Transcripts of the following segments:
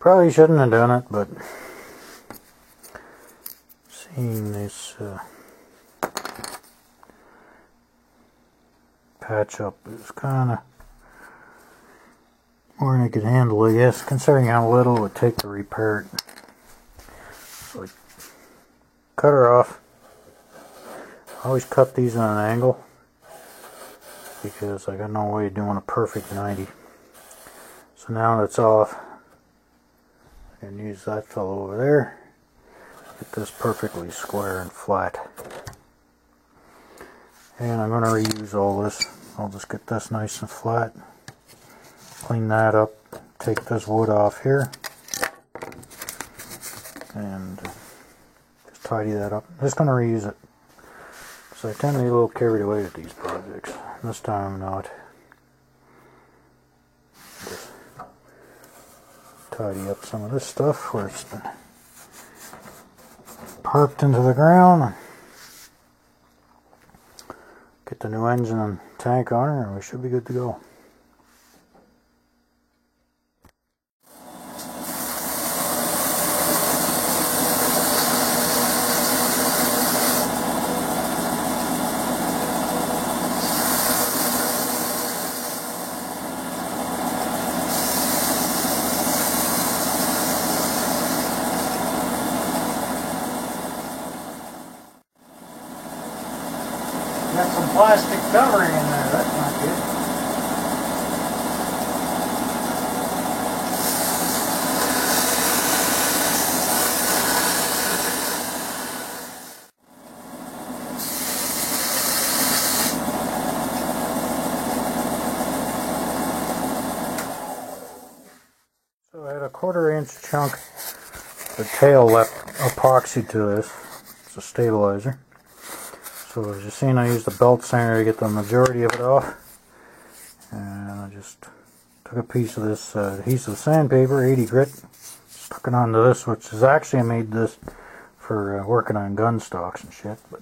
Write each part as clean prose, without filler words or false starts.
Probably shouldn't have done it, but seeing this patch up is kind of more than I could handle, I guess, considering how little it would take to repair it. So I cut her off. I always cut these on an angle because I got no way of doing a perfect 90. So now that's off, I can use that fellow over there. Get this perfectly square and flat. And I'm going to reuse all this. I'll just get this nice and flat. Clean that up. Take this wood off here. And just tidy that up. I'm just going to reuse it. So I tend to be a little carried away with these projects. This time I'm not. Just tidy up some of this stuff where it's been parked into the ground. Get the new engine and tank on her and we should be good to go. Got some plastic covering in there, that's not good. So I had a 1/4 inch chunk of tail left epoxy to this. It's a stabilizer. So as you've seen, I used a belt sander to get the majority of it off. And I just took a piece of this adhesive sandpaper, 80 grit, stuck it onto this, which is actually I made this for working on gun stocks and shit, but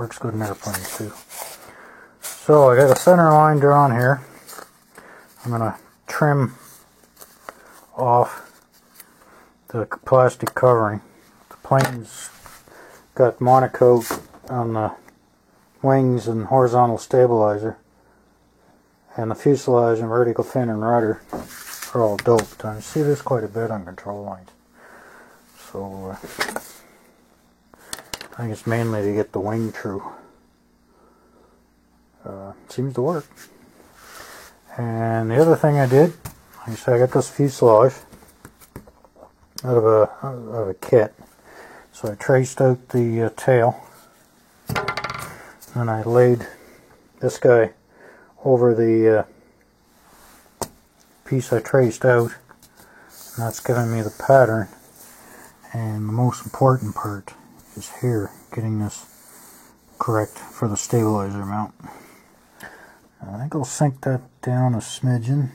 works good in airplanes too. So I got a center line drawn here. I'm going to trim off the plastic covering. The plane's got monocoque on the wings and horizontal stabilizer, and the fuselage and vertical fin and rudder are all doped. And you see there's quite a bit on control lines. So I think it's mainly to get the wing true. Seems to work. And the other thing I did, like I said, I got this fuselage out of a kit. So I traced out the tail. And I laid this guy over the piece I traced out, and that's giving me the pattern. And the most important part is here, getting this correct for the stabilizer mount. I think I'll sink that down a smidgen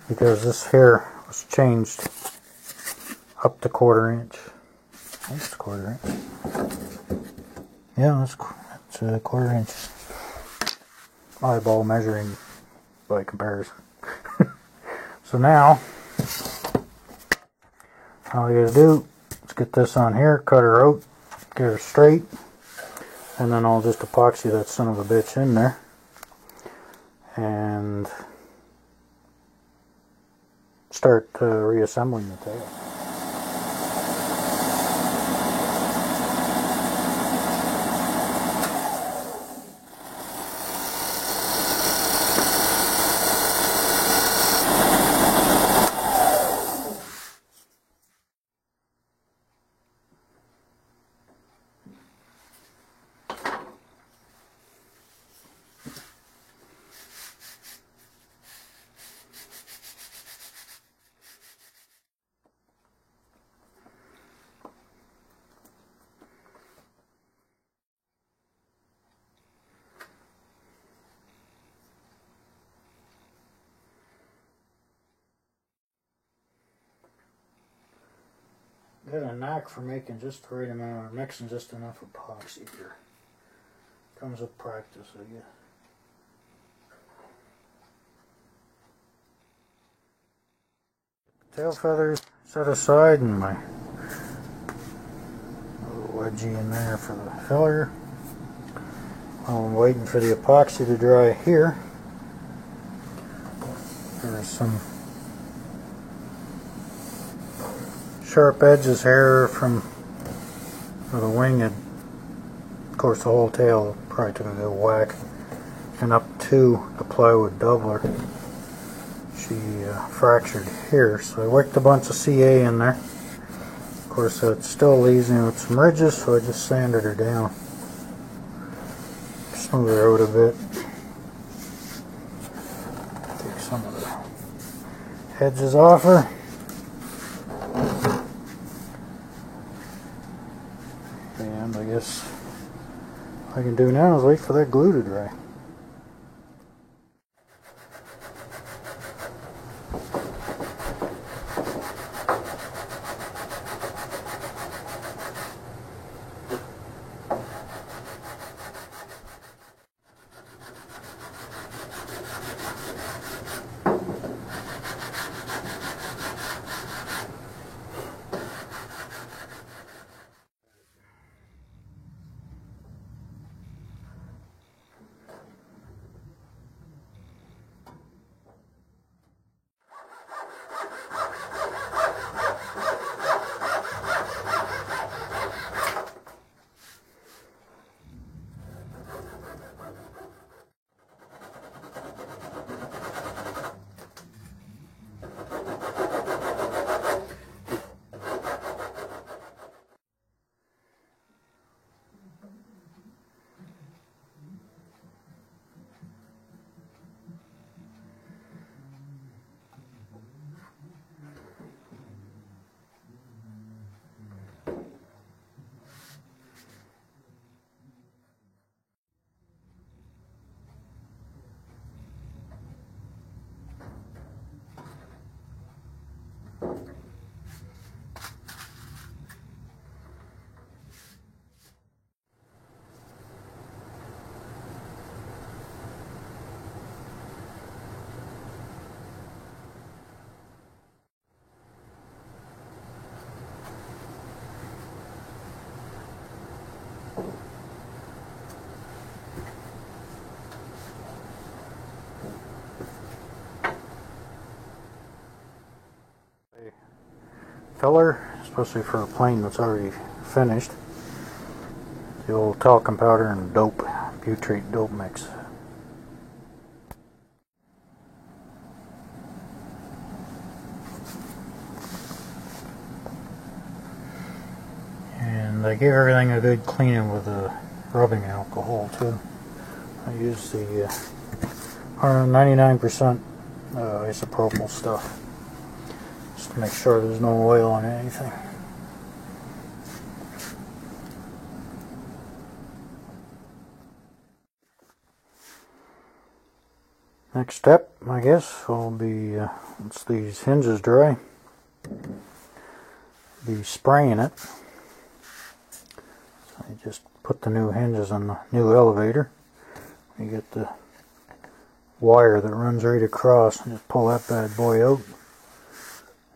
because this here was changed up to 1/4 inch. I think it's 1/4 inch. Yeah, that's a 1/4 inch. Eyeball measuring by comparison. So now, all you gotta do is get this on here, cut her out, get her straight, and then I'll just epoxy that son of a bitch in there. And start reassembling the tail. Got a knack for making just the right amount, or mixing just enough epoxy here. Comes with practice, I guess. tail feathers set aside, and my little wedgie in there for the filler. While I'm waiting for the epoxy to dry here, there's some sharp edges here from where the wing had, of course the whole tail probably took a good whack, and up to the plywood doubler. She fractured here, so I worked a bunch of CA in there. Of course it still leaves me with some ridges, so I just sanded her down. Smooth her out a bit. Take some of the edges off her. And I guess what I can do now is wait for that glue to dry. Filler, especially for a plane that's already finished. The old talcum powder and dope, butyrate dope mix. And I gave everything a good cleaning with a rubbing alcohol too. I used the 99% isopropyl stuff, just to make sure there's no oil on anything. Next step, I guess, will be once these hinges dry, be spraying it. So I just put the new hinges on the new elevator. You get the wire that runs right across, and just pull that bad boy out.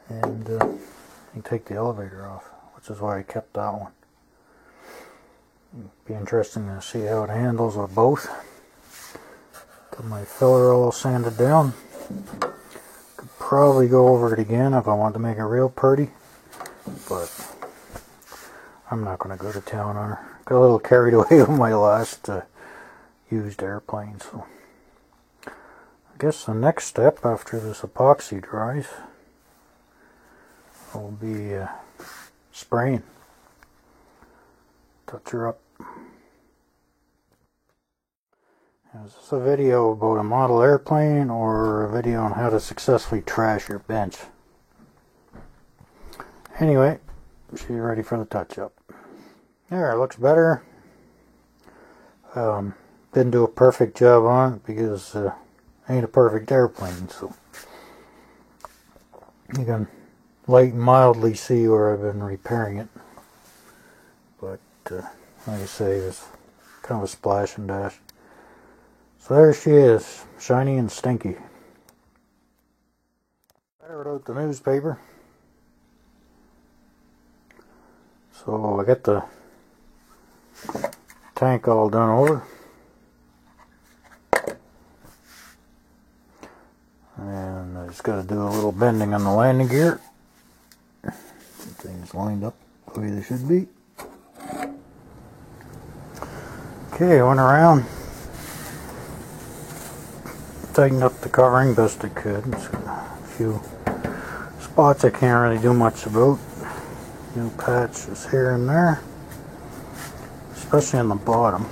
And you take the elevator off, which is why I kept that one. It'd be interesting to see how it handles with both. Got my filler all sanded down. Could probably go over it again if I want to make it real pretty, but I'm not going to go to town on her. Got a little carried away with my last used airplane, so I guess the next step after this epoxy dries will be spraying. Touch her up. Is this a video about a model airplane or a video on how to successfully trash your bench? Anyway, she's ready for the touch-up. There, it looks better. Didn't do a perfect job on it because it ain't a perfect airplane, so you can light and mildly see where I've been repairing it. But like I say, it's kind of a splash and dash. So there she is, shiny and stinky. I wrote out the newspaper. So I got the tank all done over, and I just got to do a little bending on the landing gear. Things lined up the way they should be. Okay, I went around, tightened up the covering best I could. There's a few spots I can't really do much about. New patches here and there, especially on the bottom.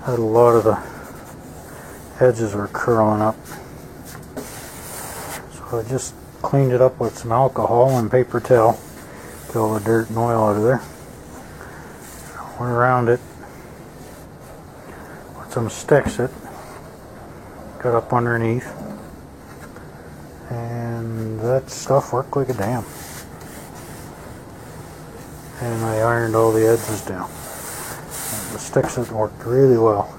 Had a lot of the edges were curling up, so I just cleaned it up with some alcohol and paper towel, get all the dirt and oil out of there. Went around it with some sticks, got up underneath, and that stuff worked like a damn. And I ironed all the edges down. And the sticks have worked really well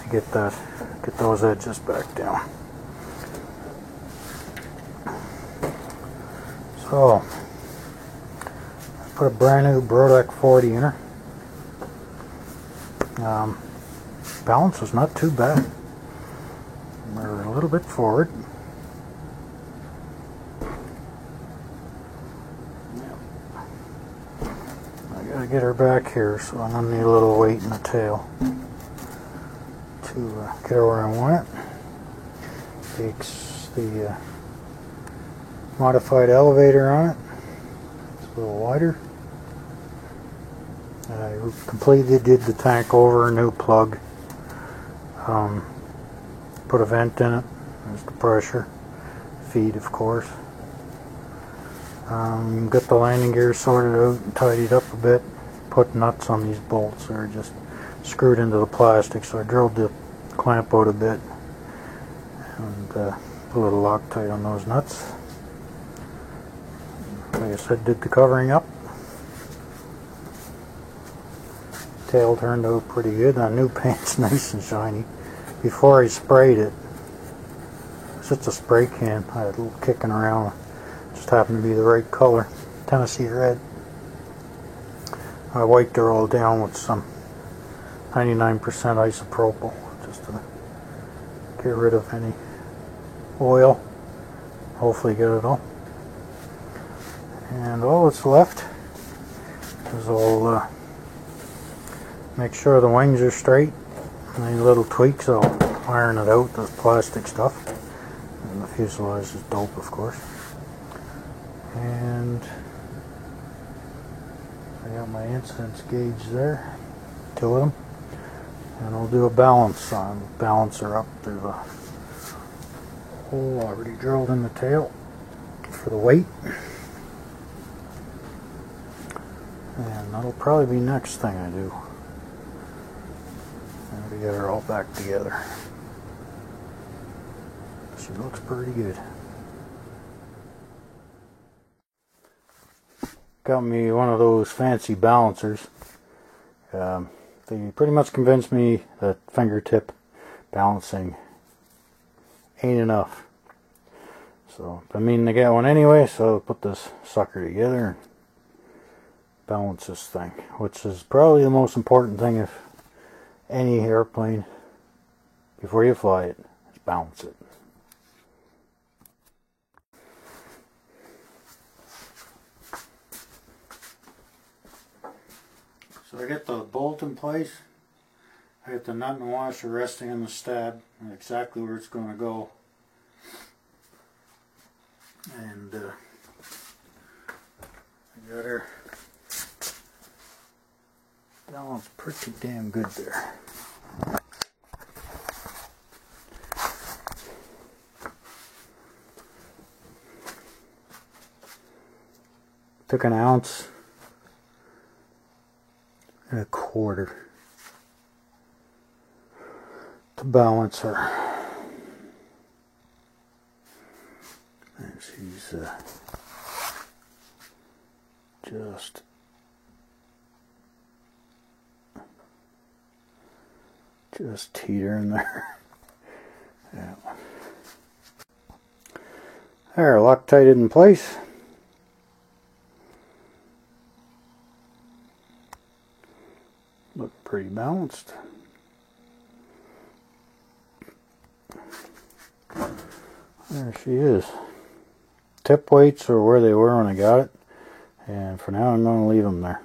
to get those edges back down. So I put a brand new Brodec 40 in her. Balance was not too bad. We're a little bit forward. I gotta get her back here, so I'm gonna need a little weight in the tail to get her where I want it. Takes the modified elevator on it. It's a little wider. I completely did the tank over, a new plug. Put a vent in it. There's the pressure. Feed, of course. Got the landing gear sorted out and tidied up a bit. Put nuts on these bolts. They're just screwed into the plastic, so I drilled the clamp out a bit and put a little Loctite on those nuts. Like I said, did the covering up. Tail turned out pretty good. That new paint's nice and shiny. Before I sprayed it, it's just a spray can. I had a little kicking around. Just happened to be the right color, Tennessee red. I wiped her all down with some 99% isopropyl just to get rid of any oil. Hopefully get it all. And all that's left is I'll make sure the wings are straight. Any little tweaks, I'll iron it out, this plastic stuff. And the fuselage is dope, of course. And I got my incidence gauge there, 2 of them. And I'll do a balance on balancer up. There's a hole already drilled in the tail for the weight. And that'll probably be next thing I do. And we get her all back together. She looks pretty good. Got me one of those fancy balancers. They pretty much convinced me that fingertip balancing ain't enough. So I mean to get one anyway, so I'll put this sucker together and balance this thing, which is probably the most important thing if any airplane, before you fly it, is balance it. So I get the bolt in place. I get the nut and washer resting on the stab, and exactly where it's going to go. And I got her balanced pretty damn good there. Took 1 ounce and 1/4 to balance her. And she's just teetering there. Yeah. There, Loctite in place. Look pretty balanced. There she is. Tip weights are where they were when I got it, and for now I'm going to leave them there.